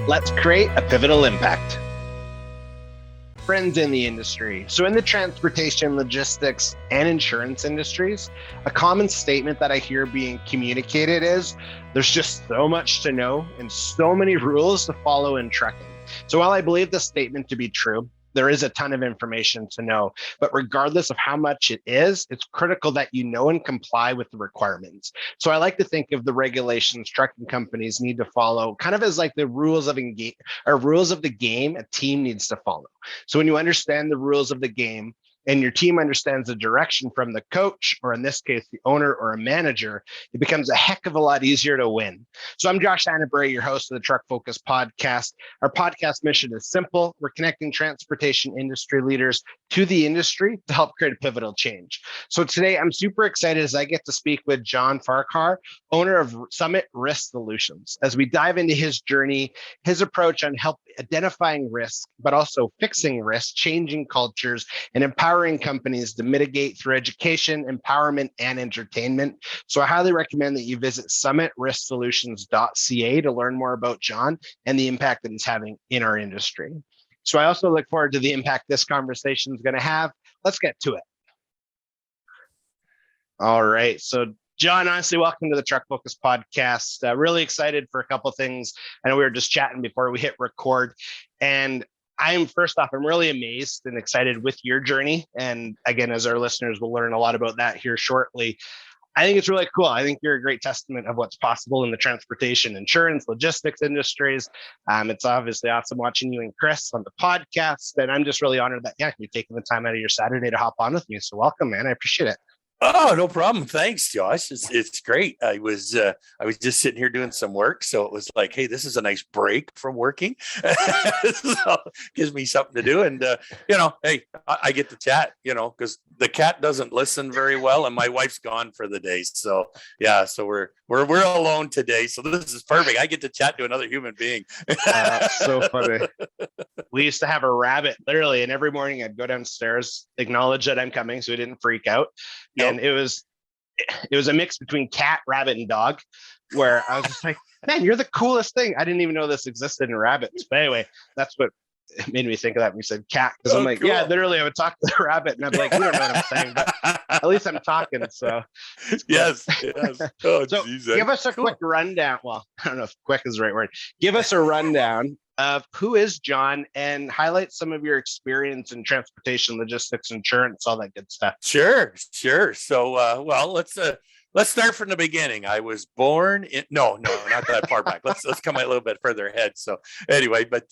Let's create a pivotal impact. Friends in the industry. So in the transportation, logistics, and insurance industries, a common statement that I hear being communicated is there's just so much to know and so many rules to follow in trucking. So while I believe this statement to be true, there is a ton of information to know, but regardless of how much it is, it's critical that you know and comply with the requirements. So I like to think of the regulations trucking companies need to follow kind of as like the rules of the game a team needs to follow. So when you understand the rules of the game, and your team understands the direction from the coach, or in this case, the owner or a manager, it becomes a heck of a lot easier to win. So I'm Josh Annabury, your host of the Truck Focus podcast. Our podcast mission is simple. We're connecting transportation industry leaders to the industry to help create a pivotal change. So today I'm super excited as I get to speak with John Farquhar, owner of Summit Risk Solutions, as we dive into his journey, his approach on help identifying risk, but also fixing risk, changing cultures, and empowering companies to mitigate through education, empowerment, and entertainment. So I highly recommend that you visit summitrisk-solutions.ca to learn more about John and the impact that he's having in our industry. So I also look forward to the impact this conversation is going to have. Let's get to it. All right. So John, honestly, welcome to the Truck Focus podcast. Really excited for a couple of things. I know we were just chatting before we hit record, and I'm really amazed and excited with your journey. And again, as our listeners will learn a lot about that here shortly. I think it's really cool. I think you're a great testament of what's possible in the transportation, insurance, logistics industries. It's obviously awesome watching you and Chris on the podcast. And I'm just really honored that, you're taking the time out of your Saturday to hop on with me. So welcome, man. I appreciate it. Oh, no problem. Thanks, Josh. It's great. I was just sitting here doing some work, so it was like, hey, this is a nice break from working. So gives me something to do, and hey, I get to chat. Because the cat doesn't listen very well, and my wife's gone for the day. So yeah, so we're alone today. So this is perfect. I get to chat to another human being. So funny. We used to have a rabbit, literally, and every morning I'd go downstairs, acknowledge that I'm coming, so he didn't freak out. Yep. And it was a mix between cat, rabbit, and dog, where I was just like, man, you're the coolest thing. I didn't even know this existed in rabbits. But anyway, that's what made me think of that when you said cat, because I'm like, cool. Yeah, literally, I would talk to the rabbit, and I'm like, you don't know what I'm saying, but at least I'm talking. So yes. Oh, so give us a quick rundown. Well, I don't know if quick is the right word. Give us a rundown of who is John and highlight some of your experience in transportation, logistics, insurance, all that good stuff. Sure. So, let's start from the beginning. I was born in no, not that far back. Let's come a little bit further ahead. So anyway, but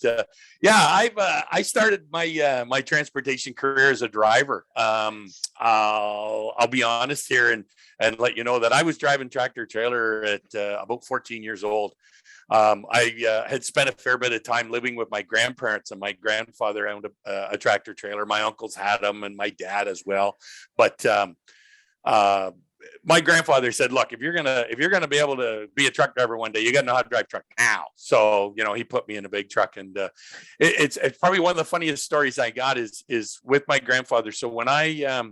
I started my transportation career as a driver. I'll be honest here and let you know that I was driving tractor trailer at about 14 years old. I had spent a fair bit of time living with my grandparents, and my grandfather owned a tractor trailer. My uncles had them, and my dad as well. But my grandfather said, "Look, if you're gonna be able to be a truck driver one day, you got to know how to drive truck now." So he put me in a big truck, and it's probably one of the funniest stories I got is with my grandfather. So when I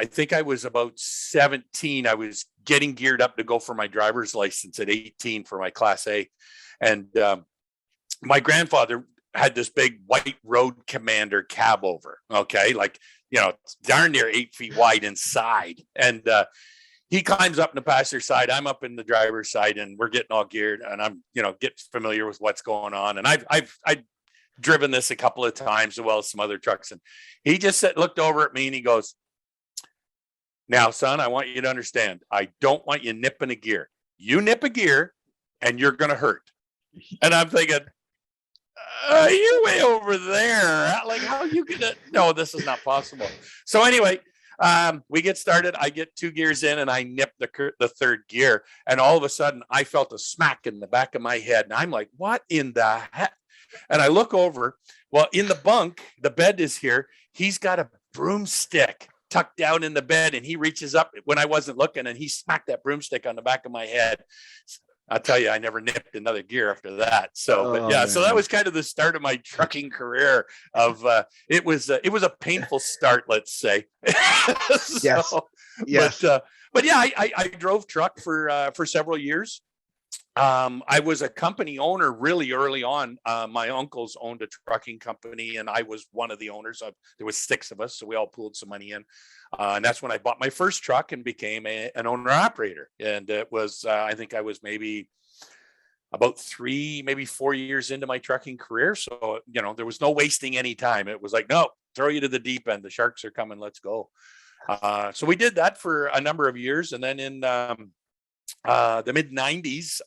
think I was about 17. I was getting geared up to go for my driver's license at 18 for my Class A. And my grandfather had this big white Road Commander cab over, okay? Like, it's darn near 8 feet wide inside. And he climbs up in the passenger side. I'm up in the driver's side, and we're getting all geared. And I'm, getting familiar with what's going on. And I've driven this a couple of times, as well as some other trucks. And he just looked over at me, and he goes, "Now, son, I want you to understand, I don't want you nipping a gear. You nip a gear and you're going to hurt." And I'm thinking, you're way over there. Like, how are you going to? No, this is not possible. So anyway, we get started. I get 2 gears in, and I nip the third gear. And all of a sudden, I felt a smack in the back of my head. And I'm like, what in the heck? And I look over. Well, in the bunk, the bed is here. He's got a broomstick tucked down in the bed, and he reaches up when I wasn't looking, and he smacked that broomstick on the back of my head. I'll tell you, I never nipped another gear after that. So, but yeah, man. So that was kind of the start of my trucking career. It was a painful start, let's say. Yes. But yeah, I drove truck for several years. I was a company owner really early on. My uncles owned a trucking company, and I was one of the owners. There was 6 of us, so we all pooled some money in, and that's when I bought my first truck and became an owner operator. And it was, I think I was maybe about 3, maybe 4 years into my trucking career. So there was no wasting any time. It was like, no, throw you to the deep end. The sharks are coming. Let's go. So we did that for a number of years, and then in the mid 90s,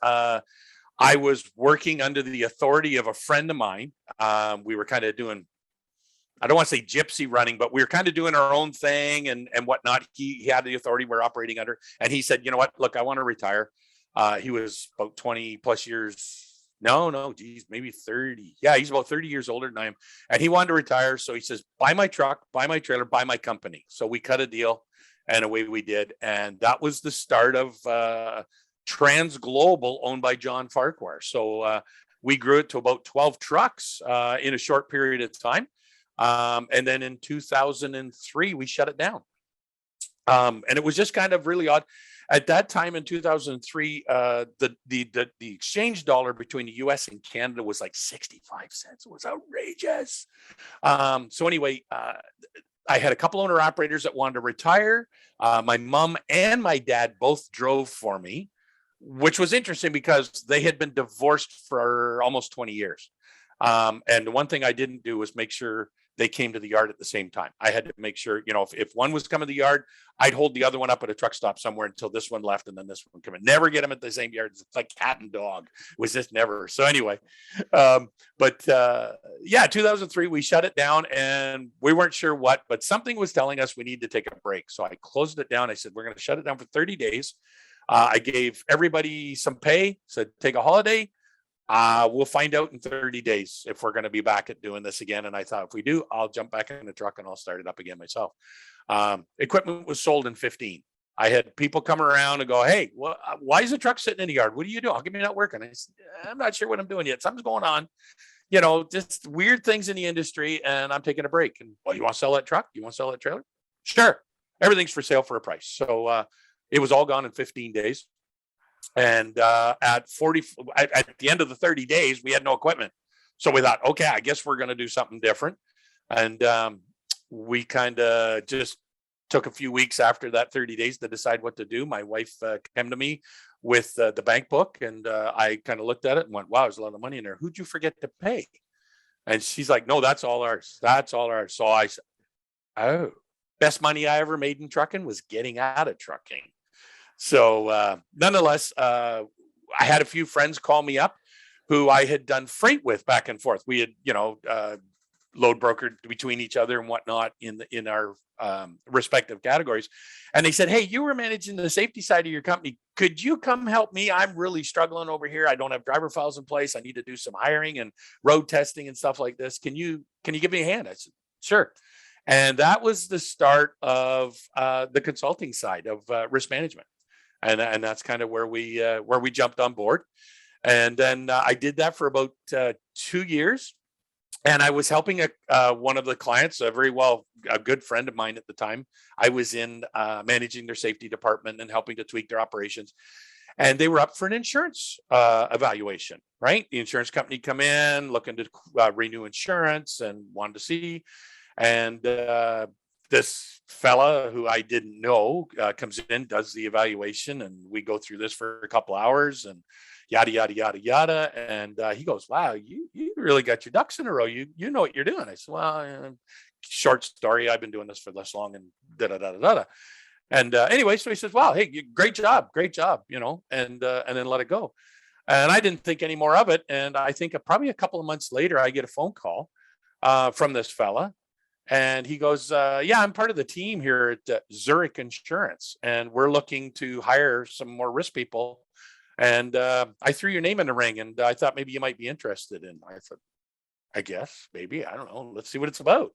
I was working under the authority of a friend of mine. We were kind of doing, I don't want to say gypsy running, but we were kind of doing our own thing and whatnot. He had the authority we're operating under. And he said, you know what, look, I want to retire. He was about 20 plus years. No, geez, maybe 30. Yeah, he's about 30 years older than I am. And he wanted to retire. So he says, buy my truck, buy my trailer, buy my company. So we cut a deal. And away we did. And that was the start of Trans Global, owned by John Farquhar. So we grew it to about 12 trucks in a short period of time. And then in 2003, we shut it down. And it was just kind of really odd. At that time in 2003, the exchange dollar between the US and Canada was like 65 cents. It was outrageous. So anyway, I had a couple owner operators that wanted to retire. My mom and my dad both drove for me, which was interesting because they had been divorced for almost 20 years. And the one thing I didn't do was make sure they came to the yard at the same time. I had to make sure, if one was coming to the yard, I'd hold the other one up at a truck stop somewhere until this one left and then this one came in. Never get them at the same yard. It's like cat and dog. It was just never. So anyway, but 2003, we shut it down and we weren't sure what, but something was telling us we need to take a break. So I closed it down. I said, we're going to shut it down for 30 days. I gave everybody some pay, said, take a holiday. We'll find out in 30 days if we're going to be back at doing this again. And I thought, if we do, I'll jump back in the truck and I'll start it up again myself. Equipment was sold in 15. I had people come around and go, hey, why is the truck sitting in the yard? What are you doing? How come you're not working? I said, I'm not sure what I'm doing yet. Something's going on, just weird things in the industry. And I'm taking a break. And you want to sell that truck? You want to sell that trailer? Sure. Everything's for sale for a price. So it was all gone in 15 days. And at the end of the 30 days, we had no equipment. So we thought, okay, I guess we're going to do something different. And we kind of just took a few weeks after that 30 days to decide what to do. My wife came to me with the bank book, and I kind of looked at it and went, wow, there's a lot of money in there. Who'd you forget to pay? And she's like, no, that's all ours. That's all ours. So I said, oh, best money I ever made in trucking was getting out of trucking. So nonetheless, I had a few friends call me up who I had done freight with back and forth. We had, load brokered between each other and whatnot in our respective categories. And they said, hey, you were managing the safety side of your company. Could you come help me? I'm really struggling over here. I don't have driver files in place. I need to do some hiring and road testing and stuff like this. Can you give me a hand? I said, sure. And that was the start of the consulting side of risk management. And that's kind of where we jumped on board. And then I did that for about 2 years. And I was helping one of the clients, a good friend of mine at the time. I was in managing their safety department and helping to tweak their operations. And they were up for an insurance evaluation, right? The insurance company come in looking to renew insurance and wanted to see. And this fella who I didn't know comes in, does the evaluation, and we go through this for a couple hours and yada, yada, yada, yada. And he goes, wow, you really got your ducks in a row. You know what you're doing. I said, well, short story. I've been doing this for this long and da-da-da-da-da. And anyway, so he says, wow, hey, great job, and then let it go. And I didn't think any more of it. And I think probably a couple of months later, I get a phone call from this fella. And he goes, yeah, I'm part of the team here at Zurich Insurance, and we're looking to hire some more risk people. And I threw your name in the ring, and I thought maybe you might be interested. And I thought, I guess, maybe, I don't know. Let's see what it's about.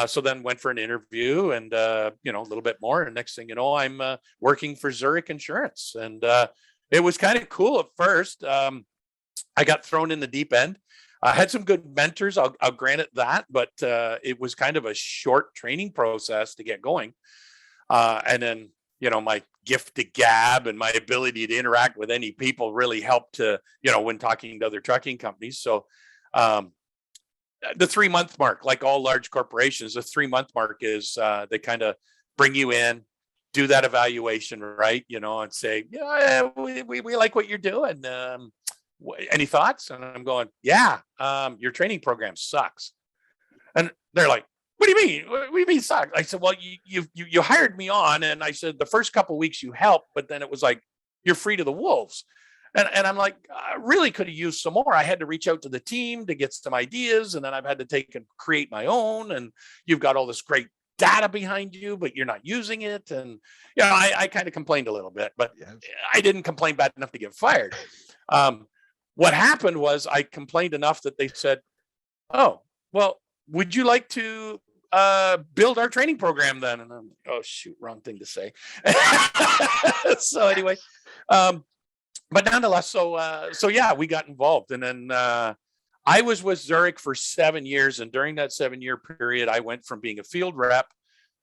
So then went for an interview and, a little bit more. And next thing you know, I'm working for Zurich Insurance. And it was kind of cool at first. I got thrown in the deep end. I had some good mentors, I'll grant it that, but it was kind of a short training process to get going. And then, my gift of gab and my ability to interact with any people really helped to, when talking to other trucking companies. So the 3-month mark, like all large corporations, the 3-month mark is they kind of bring you in, do that evaluation, right? And say, we like what you're doing. Any thoughts? And I'm going, your training program sucks. And they're like, what do you mean? What do you mean sucks? I said, well, you hired me on, and I said the first couple of weeks you helped, but then it was like you're free to the wolves. And I'm like, I really could have used some more. I had to reach out to the team to get some ideas, and then I've had to take and create my own. And you've got all this great data behind you, but you're not using it. And I kind of complained a little bit, but I didn't complain bad enough to get fired. What happened was I complained enough that they said, oh, well, would you like to build our training program then? And I'm like, oh shoot, wrong thing to say. So anyway, but nonetheless, so yeah, we got involved. And then I was with Zurich for 7 years. And during that 7-year period, I went from being a field rep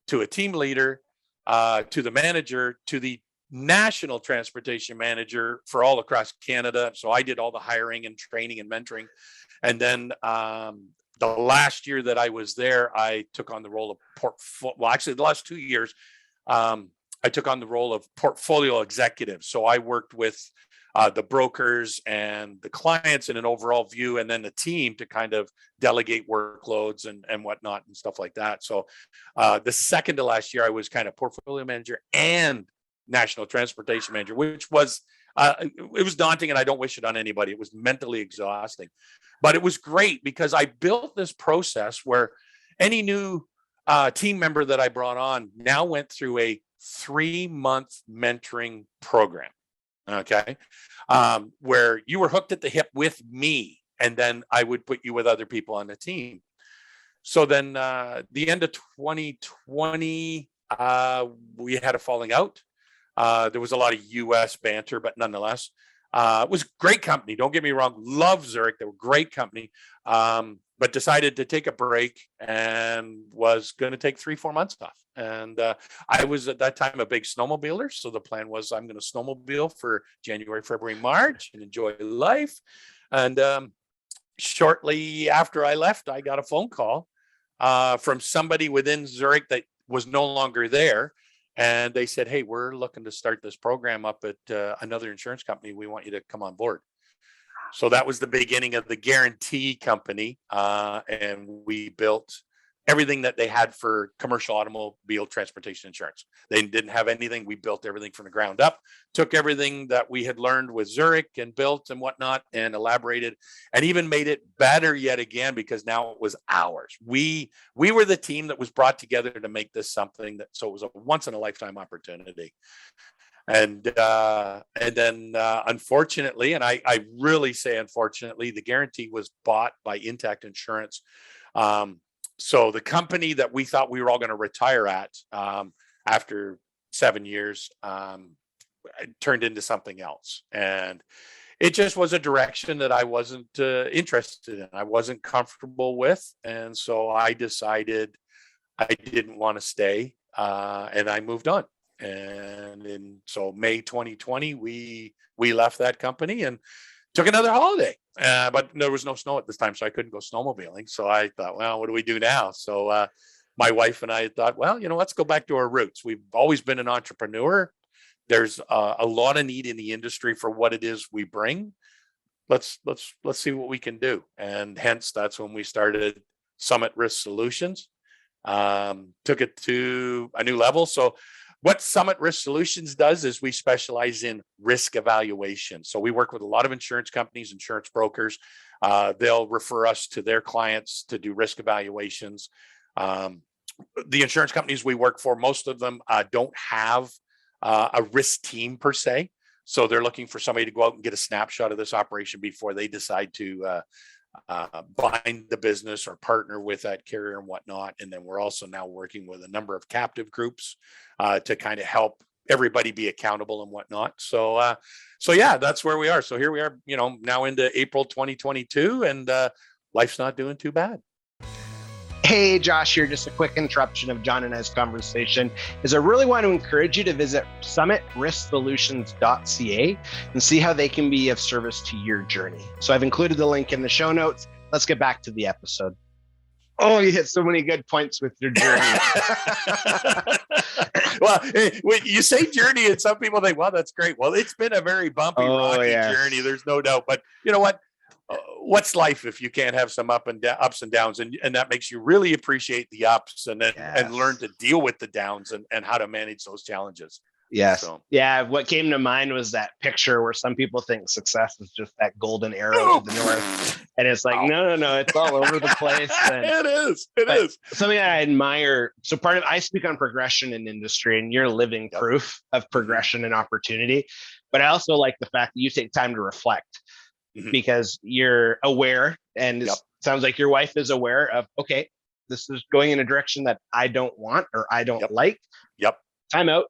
to a team leader, to the manager, to the national transportation manager for all across Canada. So I did all the hiring and training and mentoring. And then the last year that I was there, I took on the role of the last 2 years, I took on the role of portfolio executive. So I worked with the brokers and the clients in an overall view, and then the team to kind of delegate workloads and whatnot and stuff like that. So the second to last year, I was kind of portfolio manager and national transportation manager, which was, it was daunting, and I don't wish it on anybody. It was mentally exhausting, but it was great because I built this process where any new team member that I brought on now went through a 3-month mentoring program. Okay. Where you were hooked at the hip with me, and then I would put you with other people on the team. So then the end of 2020, we had a falling out. There was a lot of US banter, but nonetheless, it was a great company. Don't get me wrong. Love Zurich. They were a great company. But decided to take a break and was going to take 3-4 months off. And I was at that time a big snowmobiler. So the plan was I'm going to snowmobile for January, February, March and enjoy life. And shortly after I left, I got a phone call from somebody within Zurich that was no longer there. And they said, hey, we're looking to start this program up at another insurance company. We want you to come on board. So that was the beginning of the Guarantee Company. And we built everything that they had for commercial automobile transportation insurance. They didn't have anything. We built everything from the ground up, took everything that we had learned with Zurich and built and whatnot and elaborated and even made it better yet again, because now it was ours. We were the team that was brought together to make this something that, so it was a once in a lifetime opportunity. And then unfortunately, and I really say unfortunately, the Guarantee was bought by Intact Insurance. So the company that we thought we were all going to retire at after 7 years turned into something else. And it just was a direction that I wasn't interested in. I wasn't comfortable with. And so I decided I didn't want to stay and I moved on. And so May 2020, we left that company and took another holiday, but there was no snow at this time, so I couldn't go snowmobiling. So I thought, well, what do we do now? So my wife and I thought, well, let's go back to our roots. We've always been an entrepreneur. There's a lot of need in the industry for what it is we bring. Let's see what we can do. And hence, that's when we started Summit Risk Solutions. Took it to a new level. So what Summit Risk Solutions does is we specialize in risk evaluation. So we work with a lot of insurance companies, insurance brokers. They'll refer us to their clients to do risk evaluations. The insurance companies we work for, most of them don't have a risk team per se. So they're looking for somebody to go out and get a snapshot of this operation before they decide to bind the business or partner with that carrier and whatnot. And then we're also now working with a number of captive groups to kind of help everybody be accountable and whatnot. So yeah, that's where we are. So here we are, now into April 2022, and life's not doing too bad. Hey, Josh here. Just a quick interruption of John and I's conversation is I really want to encourage you to visit summitriskSolutions.ca and see how they can be of service to your journey. So I've included the link in the show notes. Let's get back to the episode. Oh, you hit so many good points with your journey. Well, when you say journey, and some people think, well, that's great. Well, it's been a very bumpy, rocky journey. There's no doubt. But you know what? What's life if you can't have some ups and downs, and that makes you really appreciate the ups and learn to deal with the downs and how to manage those challenges. Yes. So. Yeah. What came to mind was that picture where some people think success is just that golden arrow to the north. And it's like, no, it's all over the place. And, it is. Something I admire. So I speak on progression in industry, and you're living proof of progression and opportunity. But I also like the fact that you take time to reflect because you're aware, and it sounds like your wife is aware of, okay, this is going in a direction that I don't want or I don't like. Time out.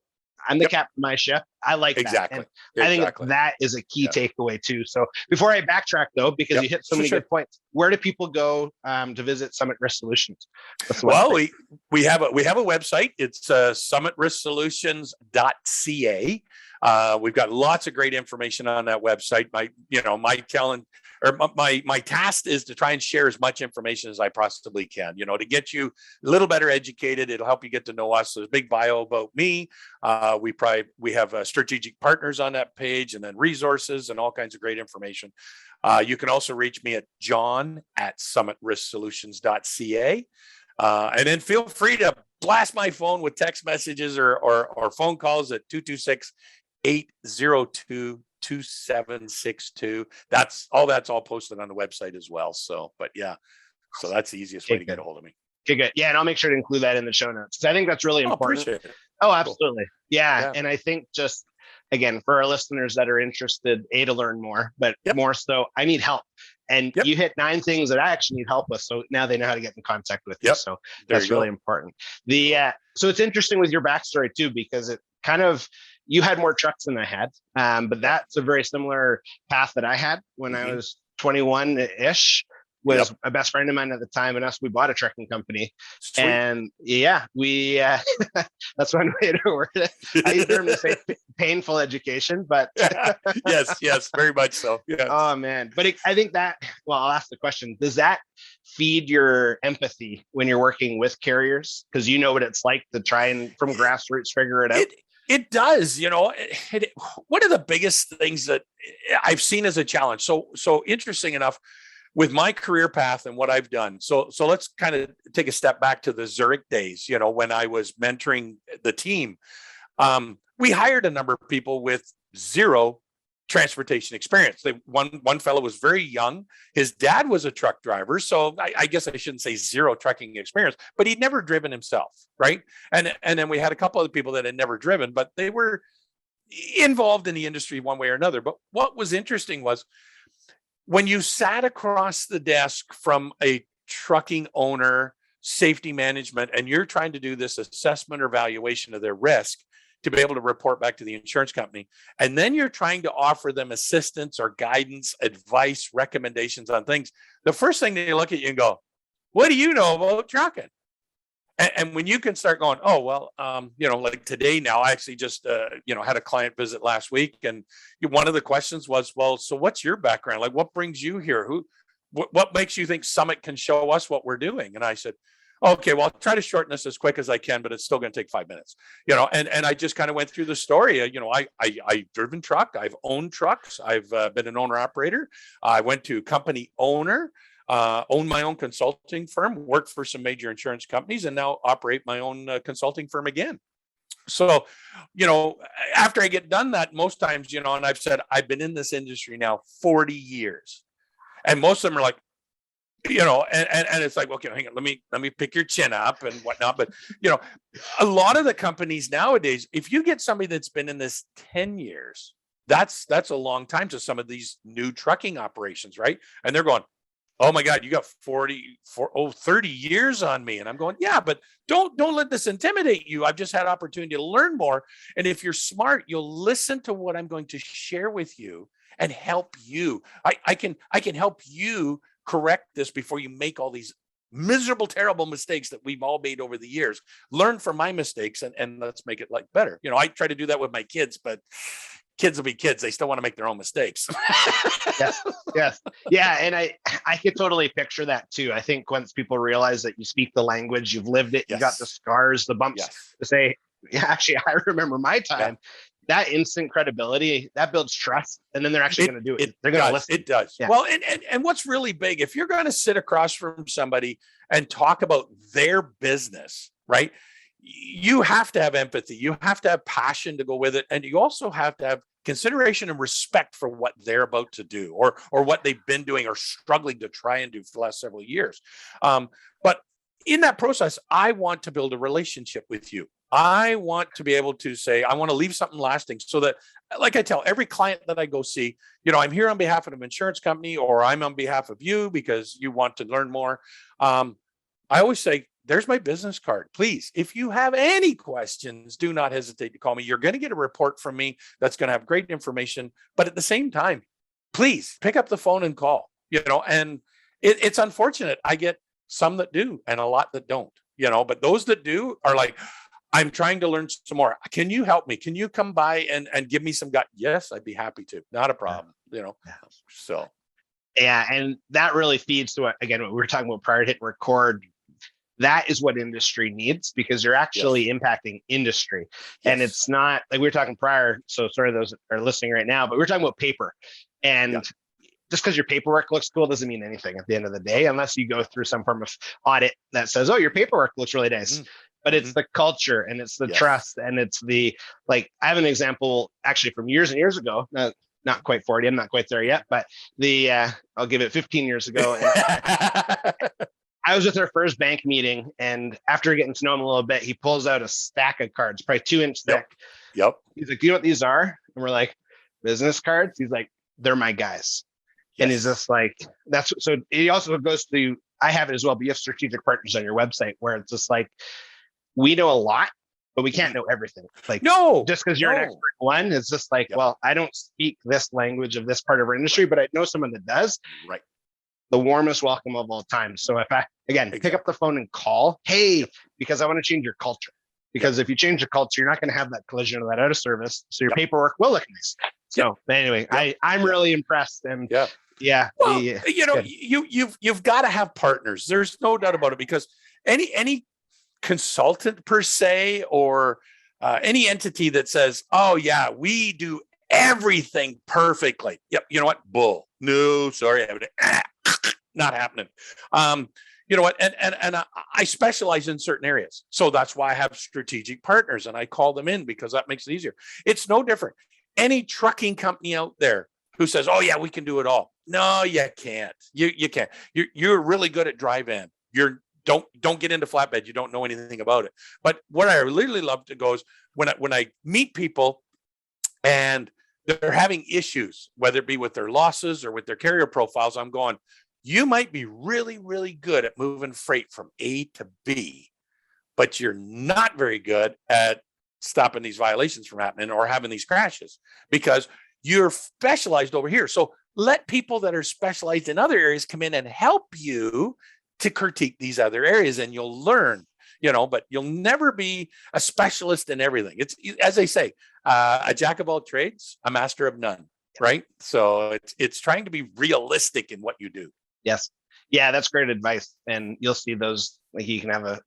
I'm the captain of my ship. I like that. Exactly. I think that is a key takeaway too. So before I backtrack though, because you hit so many good points, where do people go to visit Summit Risk Solutions? Well, we have a website. It's summitriskSolutions.ca. We've got lots of great information on that website. My task is to try and share as much information as I possibly can, to get you a little better educated. It'll help you get to know us. There's a big bio about me. We have strategic partners on that page, and then resources and all kinds of great information. You can also reach me at john@summitriskSolutions.ca. And then feel free to blast my phone with text messages or phone calls at 226-802-2762. That's all posted on the website as well. So that's the easiest way to get a hold of me. Okay, good. Yeah, and I'll make sure to include that in the show notes because I think that's really important. Appreciate it. Oh, absolutely. Cool. Yeah, and I think just again for our listeners that are interested, to learn more, but more so, I need help. And you hit 9 things that I actually need help with. So now they know how to get in contact with you. So that's really important. So it's interesting with your backstory too, because it kind of, you had more trucks than I had. But that's a very similar path that I had when I was 21-ish. Was a best friend of mine at the time, and we bought a trucking company. Sweet. And we that's one way to word it. I use term to say painful education, but yes, very much so. Yes. Oh man, but I think that. Well, I'll ask the question: does that feed your empathy when you're working with carriers? Because you know what it's like to try and from grassroots figure it out. It does, one of the biggest things that I've seen as a challenge. So interesting enough. With my career path and what I've done. So let's kind of take a step back to the Zurich days, when I was mentoring the team. We hired a number of people with zero transportation experience. One fellow was very young. His dad was a truck driver. So I guess I shouldn't say zero trucking experience, but he'd never driven himself, right? And then we had a couple other people that had never driven, but they were involved in the industry one way or another. But what was interesting was, when you sat across the desk from a trucking owner, safety management, and you're trying to do this assessment or valuation of their risk to be able to report back to the insurance company, and then you're trying to offer them assistance or guidance, advice, recommendations on things, the first thing they look at you and go, what do you know about trucking? And when you can start going, oh, well, like today now, I actually just, had a client visit last week. And one of the questions was, well, so what's your background? Like, what brings you here? What makes you think Summit can show us what we're doing? And I said, okay, well, I'll try to shorten this as quick as I can, but it's still going to take 5 minutes, and I just kind of went through the story. I've driven truck. I've owned trucks. I've been an owner operator. I went to company owner. Own my own consulting firm, worked for some major insurance companies, and now operate my own consulting firm again. So, after I get done that, most times, and I've said, I've been in this industry now 40 years. And most of them are like, and it's like, okay, hang on, let me pick your chin up and whatnot. But, a lot of the companies nowadays, if you get somebody that's been in this 10 years, that's a long time to some of these new trucking operations, right? And they're going, oh my God, you got 30 years on me. And I'm going, yeah, but don't let this intimidate you. I've just had opportunity to learn more. And if you're smart, you'll listen to what I'm going to share with you and help you. I can help you correct this before you make all these miserable, terrible mistakes that we've all made over the years. Learn from my mistakes and let's make it like better. I try to do that with my kids, but kids will be kids. They still want to make their own mistakes. Yes. Yes. Yeah. And I could totally picture that too. I think once people realize that you speak the language, you've lived it, you got the scars, the bumps to say, yeah, actually, I remember my time. That instant credibility that builds trust, and then they're actually going to do it. They're going to listen. It does. Yeah. Well, and what's really big, if you're going to sit across from somebody and talk about their business, right? You have to have empathy. You have to have passion to go with it, and you also have to have consideration and respect for what they're about to do, or what they've been doing or struggling to try and do for the last several years. But in that process, I want to build a relationship with you. I want to be able to say, I want to leave something lasting, so that, like I tell every client that I go see, I'm here on behalf of an insurance company, or I'm on behalf of you because you want to learn more. I always say, there's my business card. Please, if you have any questions, do not hesitate to call me. You're going to get a report from me that's going to have great information. But at the same time, please pick up the phone and call, and it's unfortunate. I get some that do and a lot that don't, but those that do are like, I'm trying to learn some more. Can you help me? Can you come by and give me some gut? Yes, I'd be happy to. Not a problem, So. Yeah. And that really feeds to what we were talking about prior to hitting record. That is what industry needs, because you're actually impacting industry. And it's not like we were talking prior. So sorry, those that are listening right now, but we're talking about paper. And just because your paperwork looks cool doesn't mean anything at the end of the day, unless you go through some form of audit that says, oh, your paperwork looks really nice. But it's the culture, and it's the trust, and it's the, like, I have an example actually from years and years ago, not quite 40, I'm not quite there yet, but I'll give it 15 years ago. I was with our first bank meeting, and after getting to know him a little bit, he pulls out a stack of cards, probably 2-inch thick. Yep. He's like, do you know what these are? And we're like, business cards? He's like, they're my guys. And he's just like, so he also goes to, I have it as well, but you have strategic partners on your website where it's just like, we know a lot, but we can't know everything. Like, just because you're an expert in one, it's just like, well, I don't speak this language of this part of our industry, but I know someone that does. Right. The warmest welcome of all time. So if I, pick up the phone and call, because I want to change your culture. Because if you change the culture, you're not going to have that collision or that out of service. So your paperwork will look nice. So anyway, I'm really impressed. And well, you've got to have partners. There's no doubt about it, because any consultant per se, or any entity that says, oh yeah, we do everything perfectly. Yep. You know what? Bull. No, sorry. Not happening. You know what? And I specialize in certain areas. So that's why I have strategic partners, and I call them in because that makes it easier. It's no different. Any trucking company out there who says, oh yeah, we can do it all. No, you can't. You can't. You're really good at dry van. Don't get into flatbed. You don't know anything about it. But what I really love to go is when I meet people and they're having issues, whether it be with their losses or with their carrier profiles, I'm going, you might be really, really good at moving freight from A to B, but you're not very good at stopping these violations from happening or having these crashes, because you're specialized over here. So let people that are specialized in other areas come in and help you to critique these other areas, and you'll learn, but you'll never be a specialist in everything. It's, as they say, a jack of all trades, a master of none, right? So it's trying to be realistic in what you do. Yes. Yeah, that's great advice. And you'll see those, like you can have a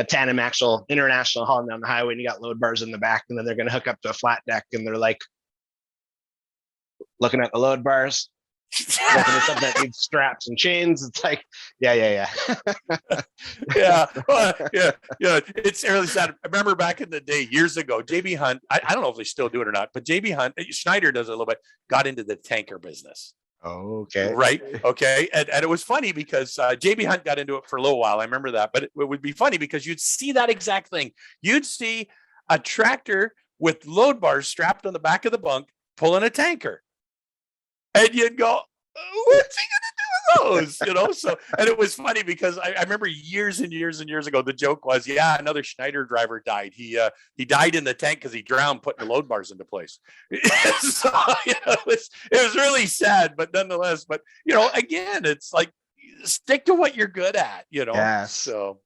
tandem axle international hauling down the highway, and you got load bars in the back, and then they're going to hook up to a flat deck, and they're like looking at the load bars, looking at something that needs straps and chains. It's like, yeah. It's really sad. I remember back in the day, years ago, JB Hunt, I don't know if they still do it or not, but JB Hunt, Schneider does it a little bit, got into the tanker business. Okay. Right. Okay. And it was funny because JB Hunt got into it for a little while. I remember that, but it would be funny because you'd see that exact thing. You'd see a tractor with load bars strapped on the back of the bunk pulling a tanker. And you'd go, what's he going to do with those? So, and it was funny because I remember years and years and years ago, the joke was, another Schneider driver died. He died in the tank because he drowned putting the load bars into place. So, it was really sad, but nonetheless, again, it's like stick to what you're good at, Yes. So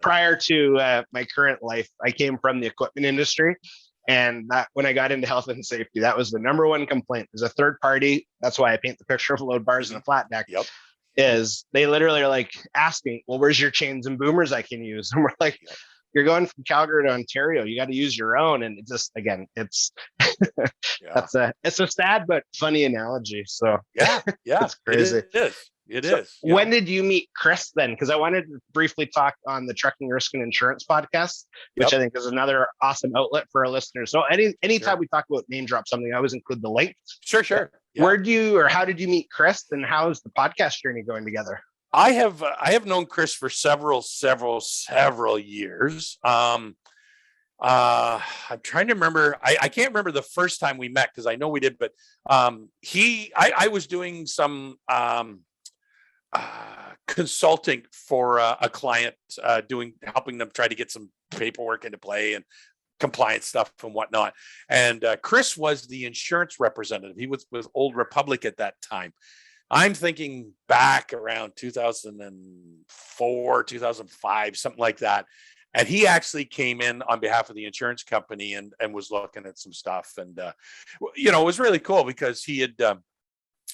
prior to my current life, I came from the equipment industry. And that when I got into health and safety, that was the number one complaint. As a third party, that's why I paint the picture of load bars and a flat deck. Yep. Is they literally are like asking, well, where's your chains and boomers I can use? And we're like, you're going from Calgary to Ontario. You got to use your own. And it just, again, it's it's a sad but funny analogy. So yeah, it's crazy. It is. When did you meet Chris then? Because I wanted to briefly talk on the Trucking Risk and Insurance podcast, which I think is another awesome outlet for our listeners. So anytime we talk about name drop something, I always include the link. Sure. Yeah. How did you meet Chris, and how is the podcast journey going together? I have known Chris for several years. I'm trying to remember. I can't remember the first time we met because I know we did, but I was doing some consulting for a client, helping them try to get some paperwork into play and compliance stuff and whatnot. And Chris was the insurance representative. He was with Old Republic at that time. I'm thinking back around 2004, 2005, something like that. And he actually came in on behalf of the insurance company and was looking at some stuff. And, it was really cool because he had,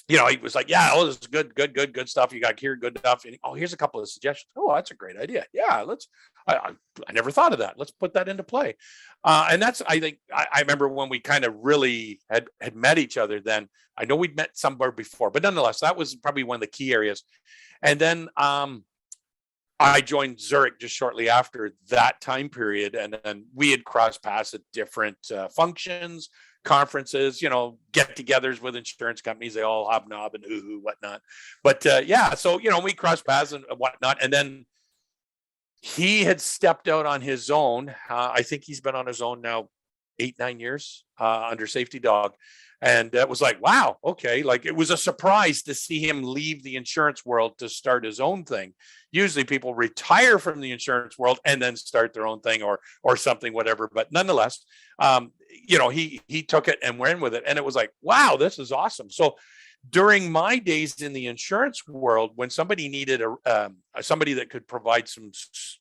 he was like, yeah, this is good stuff. You got here, good stuff. And, here's a couple of suggestions. Oh, that's a great idea. Yeah, I never thought of that. Let's put that into play. And that's, I think, I remember when we kind of really had met each other then. I know we'd met somewhere before, but nonetheless, that was probably one of the key areas. And then I joined Zurich just shortly after that time period. And then we had crossed paths at different functions, conferences, get-togethers with insurance companies. They all hobnob and ooh, whatnot. But so we crossed paths and whatnot. And then he had stepped out on his own. I think he's been on his own now 8-9 years under Safety Dog. And it was like, wow, okay. Like it was a surprise to see him leave the insurance world to start his own thing. Usually people retire from the insurance world and then start their own thing or something, whatever. But nonetheless, he took it and went with it. And it was like, wow, this is awesome. So during my days in the insurance world, when somebody needed somebody that could provide some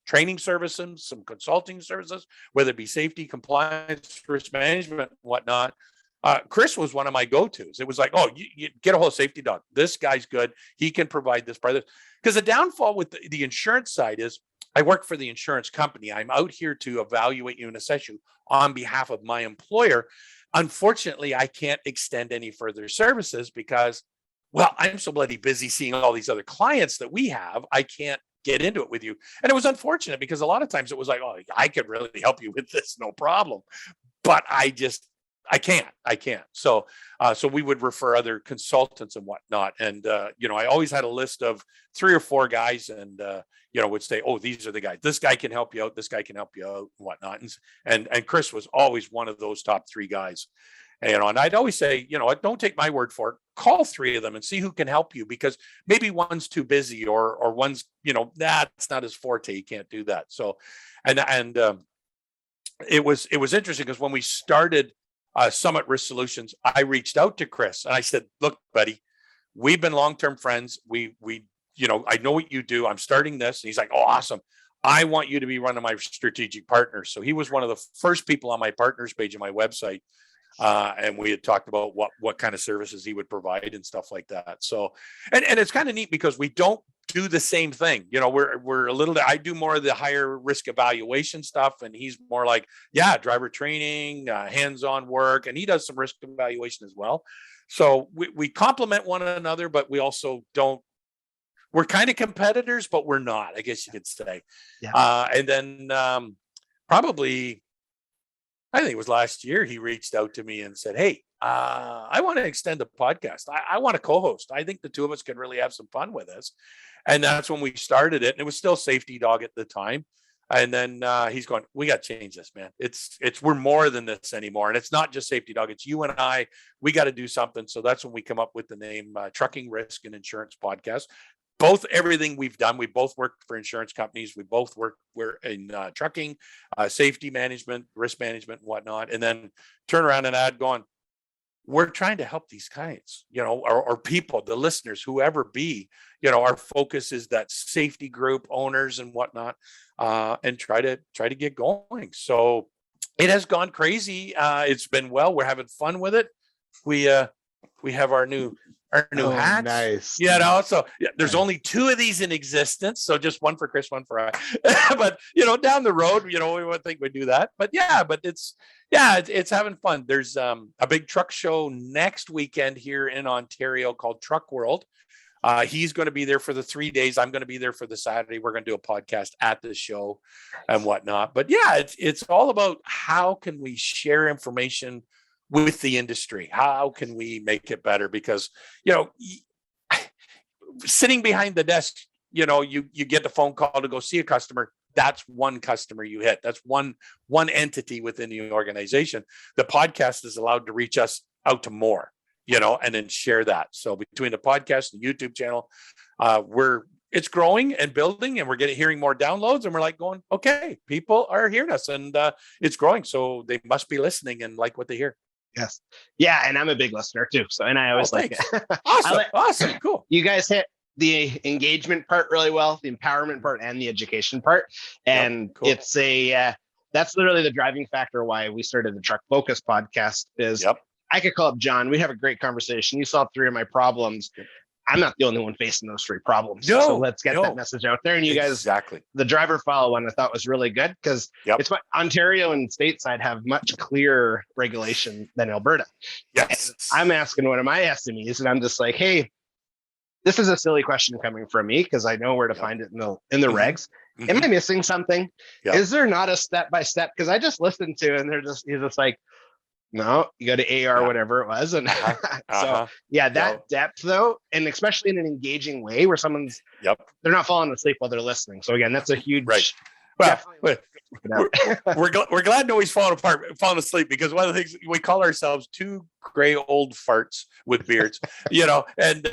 training services, some consulting services, whether it be safety, compliance, risk management, whatnot, Chris was one of my go-tos. It was like, you get a whole Safety Dog. This guy's good. He can provide this part of this. Because the downfall with the insurance side is I work for the insurance company. I'm out here to evaluate you and assess you on behalf of my employer. Unfortunately, I can't extend any further services because, I'm so bloody busy seeing all these other clients that we have. I can't get into it with you. And it was unfortunate because a lot of times it was like, I could really help you with this, no problem. But I can't. So we would refer other consultants and whatnot. And, I always had a list of 3 or 4 guys and, would say, these are the guys. This guy can help you out. This guy can help you out and whatnot. And Chris was always one of those top 3 guys. And I'd always say, don't take my word for it. Call 3 of them and see who can help you because maybe one's too busy or one's, that's not his forte. He can't do that. So, and it was interesting because when we started Summit Risk Solutions, I reached out to Chris and I said, look, buddy, we've been long-term friends. I know what you do. I'm starting this. And he's like, awesome. I want you to be one of my strategic partners. So he was one of the first people on my partners page on my website. And we had talked about what kind of services he would provide and stuff like that. So, and it's kind of neat because we don't do the same thing. We're a little, I do more of the higher risk evaluation stuff. And he's more like, driver training, hands-on work. And he does some risk evaluation as well. So we complement one another, but we also we're kind of competitors, but we're not, I guess you could say. Yeah. And then probably, I think it was last year, he reached out to me and said, hey, I want to extend the podcast. I want to co-host. I think the 2 of us can really have some fun with this. And that's when we started it. And it was still Safety Dog at the time. And then he's going, we got to change this, man. We're more than this anymore. And it's not just Safety Dog. It's you and I. We got to do something. So that's when we come up with the name Trucking Risk and Insurance Podcast. Everything we've done, we both worked for insurance companies. We're in trucking, safety management, risk management, and whatnot. And then turn around and going, we're trying to help these clients, or people, the listeners, whoever be, our focus is that safety group owners and whatnot, and try to get going. So it has gone crazy. It's been well. We're having fun with it. We have our new hats. Nice. So there's only 2 of these in existence. So just one for Chris, one for I. But down the road, we would think we'd do that. But it's having fun. There's a big truck show next weekend here in Ontario called Truck World. He's going to be there for the 3 days. I'm going to be there for the Saturday. We're going to do a podcast at the show and whatnot. But it's all about how can we share information with the industry? How can we make it better? Because, sitting behind the desk, you get the phone call to go see a customer. That's one customer you hit. That's one entity within the organization. The podcast is allowed to reach us out to more, and then share that. So between the podcast, the YouTube channel, it's growing and building, and we're hearing more downloads, and we're like going, okay, people are hearing us, and it's growing. So they must be listening and like what they hear. Yes. Yeah. And I'm a big listener too. So, and I always like it. Awesome. Cool. You guys hit the engagement part really well, the empowerment part and the education part. And cool. It's that's literally the driving factor why we started the Truck Focus podcast is I could call up John. We have a great conversation. You solved 3 of my problems. I'm not the only one facing those 3 problems. So let's get that message out there. And you guys, the driver file one I thought was really good because it's what Ontario and stateside have much clearer regulation than Alberta. Yes. And I'm asking one of my SMEs and I'm just like, hey, this is a silly question coming from me because I know where to find it in the regs. Mm-hmm. Am I missing something? Is there not a step-by-step? Because I just listened to and he's just like, no, you go to AR, whatever it was. And so, that depth though, and especially in an engaging way where someone's, they're not falling asleep while they're listening. So again, that's a huge, well, we're glad nobody's falling asleep because one of the things we call ourselves 2 gray old farts with beards, and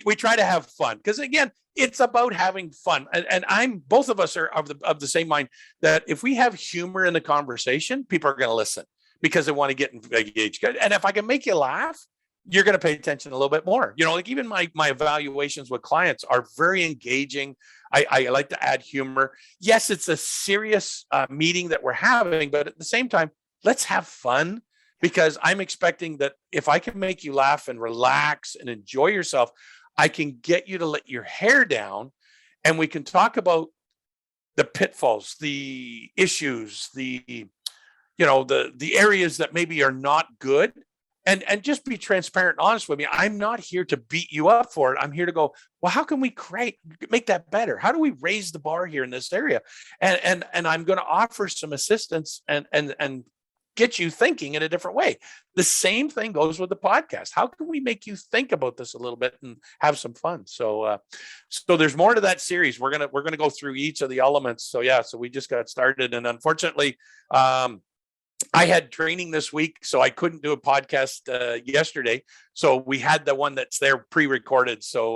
we try to have fun because again, it's about having fun. And both of us are of the same mind that if we have humor in the conversation, people are going to listen. Because they want to get engaged. And if I can make you laugh, you're going to pay attention a little bit more. Like even my evaluations with clients are very engaging. I like to add humor. Yes, it's a serious meeting that we're having, but at the same time, let's have fun because I'm expecting that if I can make you laugh and relax and enjoy yourself, I can get you to let your hair down and we can talk about the pitfalls, the issues, the areas that maybe are not good and just be transparent and honest with me. I'm not here to beat you up for it. I'm here to go, well, how can we make that better? How do we raise the bar here in this area? And I'm going to offer some assistance and get you thinking in a different way. The same thing goes with the podcast. How can we make you think about this a little bit and have some fun? So there's more to that series. We're going to go through each of the elements. So we just got started and unfortunately, I had training this week, so I couldn't do a podcast yesterday. So we had the one that's there pre-recorded. So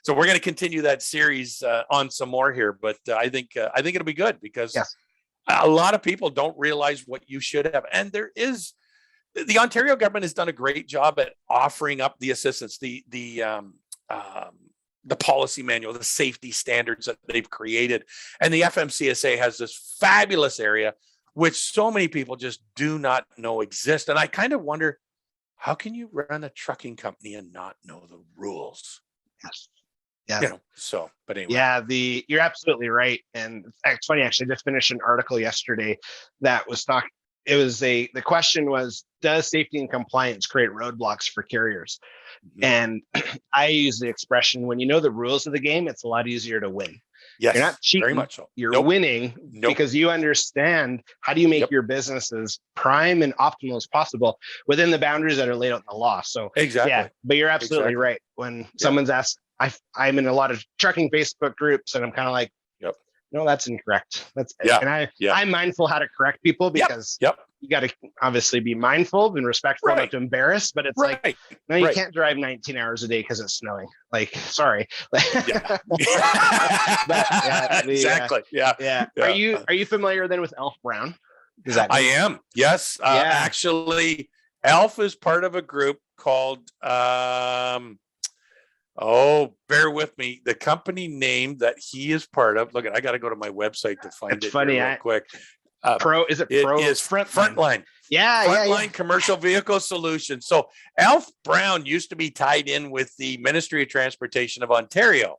we're going to continue that series on some more here. But I think it'll be good because a lot of people don't realize what you should have. And the Ontario government has done a great job at offering up the assistance, the policy manual, the safety standards that they've created, and the FMCSA has this fabulous area which so many people just do not know exist. And I kind of wonder, how can you run a trucking company and not know the rules? Yes. Yeah. But anyway. Yeah, you're absolutely right. And it's funny, actually, I just finished an article yesterday that was talking. The question was, does safety and compliance create roadblocks for carriers? Mm-hmm. And I use the expression, when you know the rules of the game, it's a lot easier to win. Yes, you're not cheating. Very much so. You're winning because you understand how do you make your business as prime and optimal as possible within the boundaries that are laid out in the law. So but you're absolutely right. When someone's asked, I'm in a lot of trucking Facebook groups and I'm kind of like, no, that's incorrect. And I'm mindful how to correct people because you got to obviously be mindful and respectful, not to embarrass, but it's like, no, you can't drive 19 hours a day because it's snowing. Like, sorry. Exactly. Are you familiar then with Elf Brown? I am. Yes. Actually, Alf is part of a group called, bear with me. The company name that he is part of. Look, I got to go to my website to find It's it funny, here real quick. Is it It Pro? is Frontline. Yeah, Frontline Commercial Vehicle Solutions. So Alf Brown used to be tied in with the Ministry of Transportation of Ontario.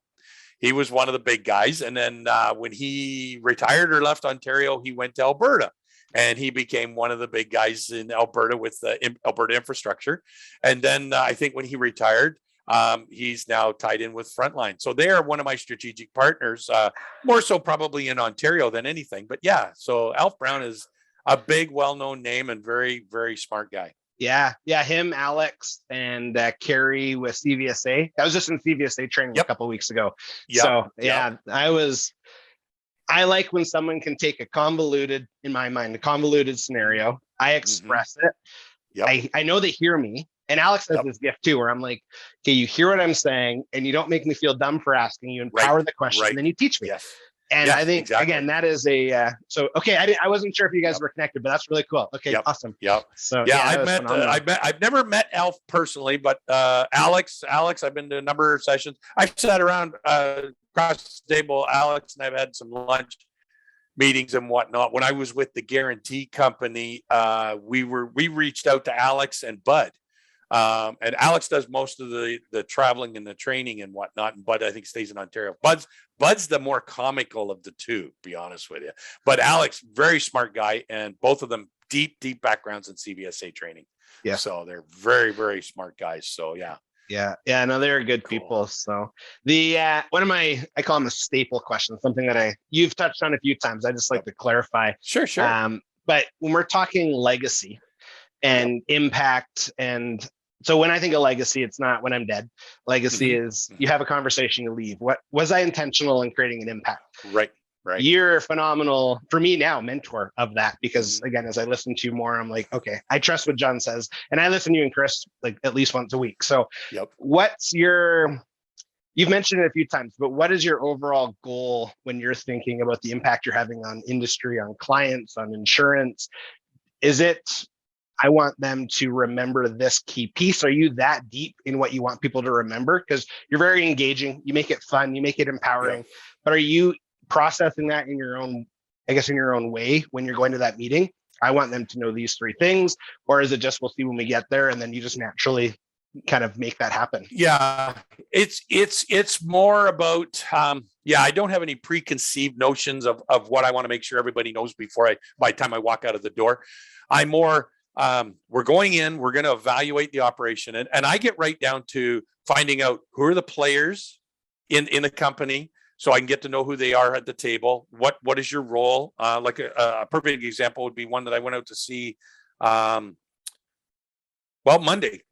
He was one of the big guys. And then when he retired or left Ontario, he went to Alberta. And he became one of the big guys in Alberta with the Alberta infrastructure. And then I think when he retired, he's now tied in with Frontline. So they are one of my strategic partners, more so probably in Ontario than anything. But yeah, so Alf Brown is a big, well-known name and very, very smart guy. Yeah. Him, Alex, and Carrie with CVSA. I was just in CVSA training a couple of weeks ago. So I like when someone can take a convoluted scenario. I express it. I know they hear me. And Alex has this gift too, where I'm like, okay, you hear what I'm saying and you don't make me feel dumb for asking. You empower the question and then you teach me. Yes. And I think, again, that is I wasn't sure if you guys were connected, but that's really cool. Okay, awesome. So I've never met Alf personally, but Alex, I've been to a number of sessions. I've sat around across the table, Alex, and I've had some lunch meetings and whatnot. When I was with the Guarantee Company, we reached out to Alex and Bud. And Alex does most of the traveling and the training and whatnot. And Bud, I think, stays in Ontario. Bud's the more comical of the two, to be honest with you. But Alex, very smart guy, and both of them deep backgrounds in CVSA training. Yeah. So they're very, very smart guys. So yeah. No, they're good people. So the one of I call them a staple question, something that you've touched on a few times. I just like to clarify. Sure. But when we're talking legacy and impact, and so when I think of legacy, it's not when I'm dead. Legacy is you have a conversation, you leave. What was I intentional in creating an impact? Right. You're a phenomenal, for me now, mentor of that, because again, as I listen to you more, I'm like, okay, I trust what John says. And I listen to you and Chris like at least once a week. So you've mentioned it a few times, but what is your overall goal when you're thinking about the impact you're having on industry, on clients, on insurance? Is it, I want them to remember this key piece? Are you that deep in what you want people to remember? Because you're very engaging, you make it fun, you make it empowering, but are you processing that in your own way when you're going to that meeting? I want them to know these three things, or is it just, we'll see when we get there, and then you just naturally kind of make that happen? Yeah, it's more about, I don't have any preconceived notions of what I want to make sure everybody knows by the time I walk out of the door. I'm more, we're going in, we're going to evaluate the operation. And I get right down to finding out who are the players in the company, so I can get to know who they are at the table. What is your role? Like a perfect example would be one that I went out to see, Monday.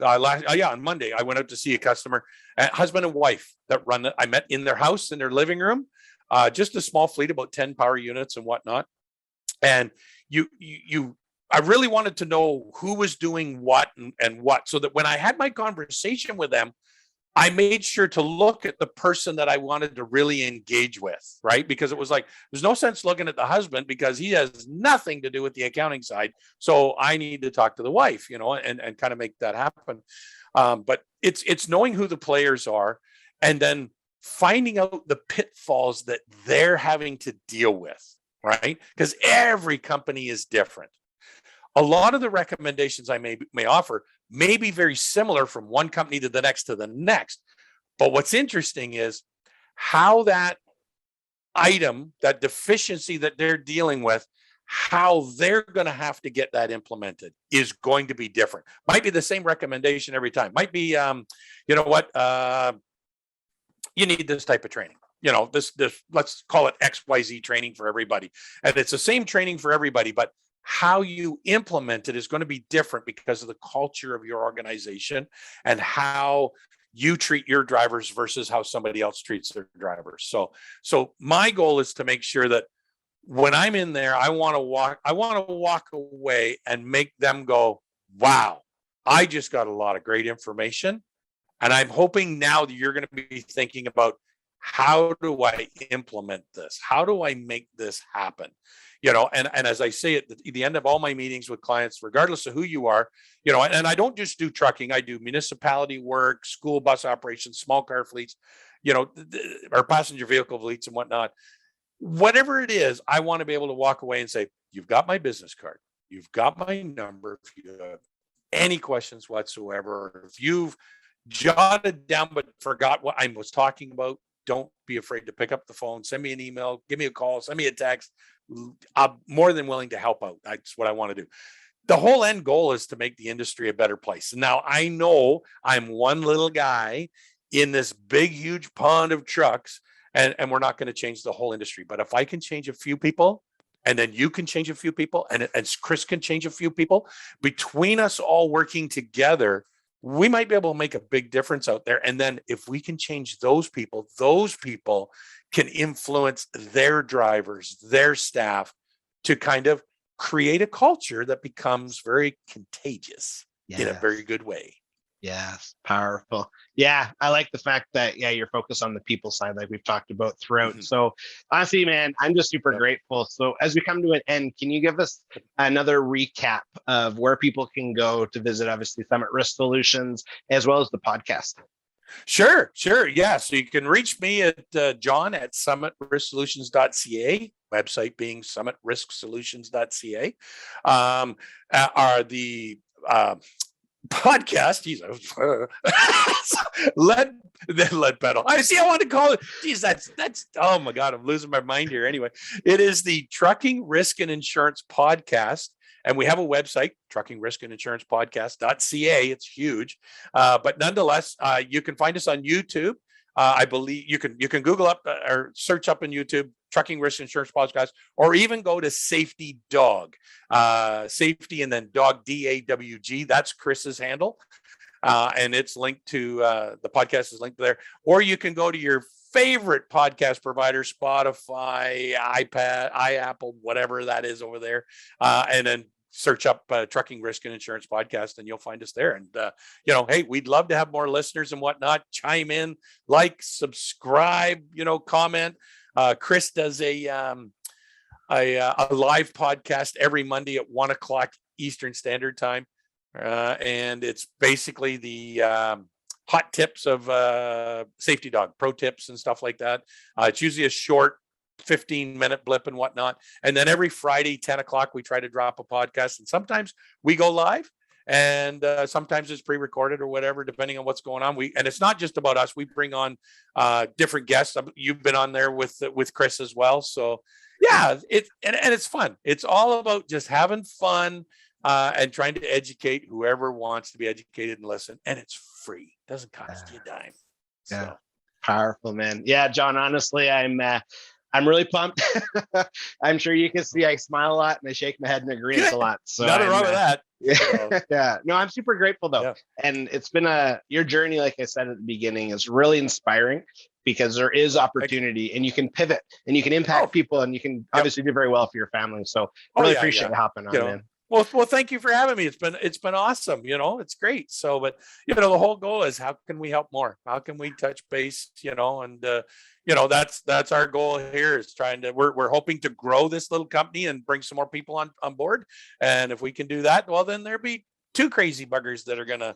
On Monday, I went out to see a customer, husband and wife that run it. I met in their house, in their living room, just a small fleet, about 10 power units and whatnot. And I really wanted to know who was doing what and what, so that when I had my conversation with them, I made sure to look at the person that I wanted to really engage with, right? Because it was like, there's no sense looking at the husband because he has nothing to do with the accounting side. So I need to talk to the wife, and kind of make that happen. But it's knowing who the players are and then finding out the pitfalls that they're having to deal with, right? Because every company is different. A lot of the recommendations I may offer may be very similar from one company to the next. But what's interesting is how that item, that deficiency that they're dealing with, how they're going to have to get that implemented is going to be different. Might be the same recommendation every time. Might be, you need this type of training. This let's call it XYZ training for everybody. And it's the same training for everybody, but how you implement it is going to be different because of the culture of your organization and how you treat your drivers versus how somebody else treats their drivers. So my goal is to make sure that when I'm in there, I want to walk away and make them go, wow, I just got a lot of great information. And I'm hoping now that you're going to be thinking about How do I implement this? How do I make this happen? And as I say at the end of all my meetings with clients, regardless of who you are, and I don't just do trucking, I do municipality work, school bus operations, small car fleets, or passenger vehicle fleets and whatnot. Whatever it is, I want to be able to walk away and say, you've got my business card. You've got my number. If you have any questions whatsoever, or if you've jotted down but forgot what I was talking about, don't be afraid to pick up the phone, send me an email, give me a call, send me a text. I'm more than willing to help out. That's what I want to do. The whole end goal is to make the industry a better place. Now, I know I'm one little guy in this big, huge pond of trucks, and we're not going to change the whole industry. But if I can change a few people, and then you can change a few people, and Chris can change a few people, between us all working together, we might be able to make a big difference out there. And then if we can change those people can influence their drivers, their staff, to kind of create a culture that becomes very contagious in a very good way. Yes, powerful. Yeah, I like the fact that, you're focused on the people side, like we've talked about throughout. Mm-hmm. So honestly, man, I'm just super grateful. So as we come to an end, can you give us another recap of where people can go to visit, obviously, Summit Risk Solutions, as well as the podcast? Sure. Yeah. So you can reach me at John at summitrisk-solutions.ca, website being summitrisk-solutions.ca. Are the podcast, lead pedal. I want to call it. Geez, that's. Oh my God, I'm losing my mind here. Anyway, it is the Trucking Risk and Insurance Podcast, and we have a website, truckingriskandinsurancepodcast.ca. It's huge, but nonetheless, you can find us on YouTube. I believe you can Google up or search up on YouTube Trucking Risk Insurance Podcast, or even go to Safety Dog, Safety and then Dog DAWG. That's Chris's handle, and it's linked to the podcast is linked there. Or you can go to your favorite podcast provider, Spotify, Apple, whatever that is over there, and then search up Trucking Risk and Insurance Podcast, and you'll find us there. And, hey, we'd love to have more listeners and whatnot. Chime in, like, subscribe, comment. Chris does a live podcast every Monday at 1:00 Eastern Standard Time. And it's basically the hot tips of Safety Dog, pro tips and stuff like that. It's usually a short 15-minute blip and whatnot. And then every Friday, 10:00, we try to drop a podcast. And sometimes we go live, and sometimes it's pre-recorded or whatever, depending on what's going on. And it's not just about us. We bring on different guests. You've been on there with Chris as well. So yeah, it's fun. It's all about just having fun and trying to educate whoever wants to be educated and listen. And it's free. It doesn't cost you a dime. Yeah. So. Powerful, man. Yeah, John, honestly, I'm really pumped. I'm sure you can see I smile a lot and I shake my head in agreement a lot. So nothing wrong with that. Yeah. Yeah. No, I'm super grateful though. Yeah. And it's been your journey, like I said at the beginning, is really inspiring, because there is opportunity and you can pivot and you can impact people, and you can obviously do very well for your family. So really appreciate you hopping on, man. Well, thank you for having me. It's been awesome. It's great. So, but the whole goal is, how can we help more? How can we touch base? And that's our goal here, is we're hoping to grow this little company and bring some more people on board. And if we can do that, well, then there'll be two crazy buggers that are gonna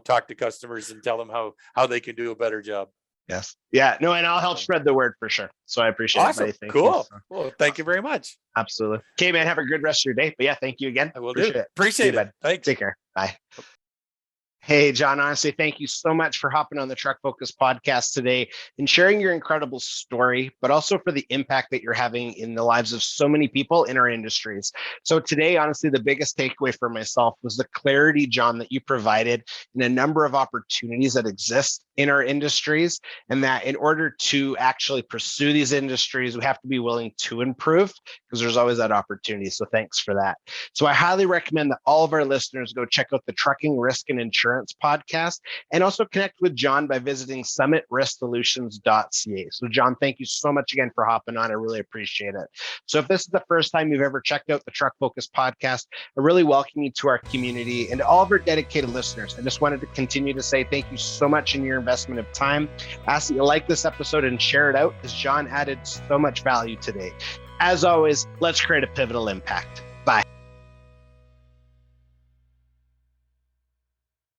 talk to customers and tell them how they can do a better job. Yes. Yeah. No, and I'll help spread the word for sure. So I appreciate it. Thank cool. You. Well, thank you very much. Absolutely. Okay, man. Have a good rest of your day. But yeah, thank you again. I will appreciate it. Thanks. Take care. Bye. Hey, John, honestly, thank you so much for hopping on the Truck Focus podcast today and sharing your incredible story, but also for the impact that you're having in the lives of so many people in our industries. So today, honestly, the biggest takeaway for myself was the clarity, John, that you provided in a number of opportunities that exist in our industries, and that in order to actually pursue these industries, we have to be willing to improve, because there's always that opportunity. So thanks for that. So I highly recommend that all of our listeners go check out the Trucking Risk and Insurance Insurance podcast, and also connect with John by visiting summitriskSolutions.ca. So John, thank you so much again for hopping on. I really appreciate it. So if this is the first time you've ever checked out the Truck Focus podcast, I really welcome you to our community and to all of our dedicated listeners. I just wanted to continue to say thank you so much in your investment of time. Ask that you like this episode and share it out, as John added so much value today. As always, let's create a pivotal impact.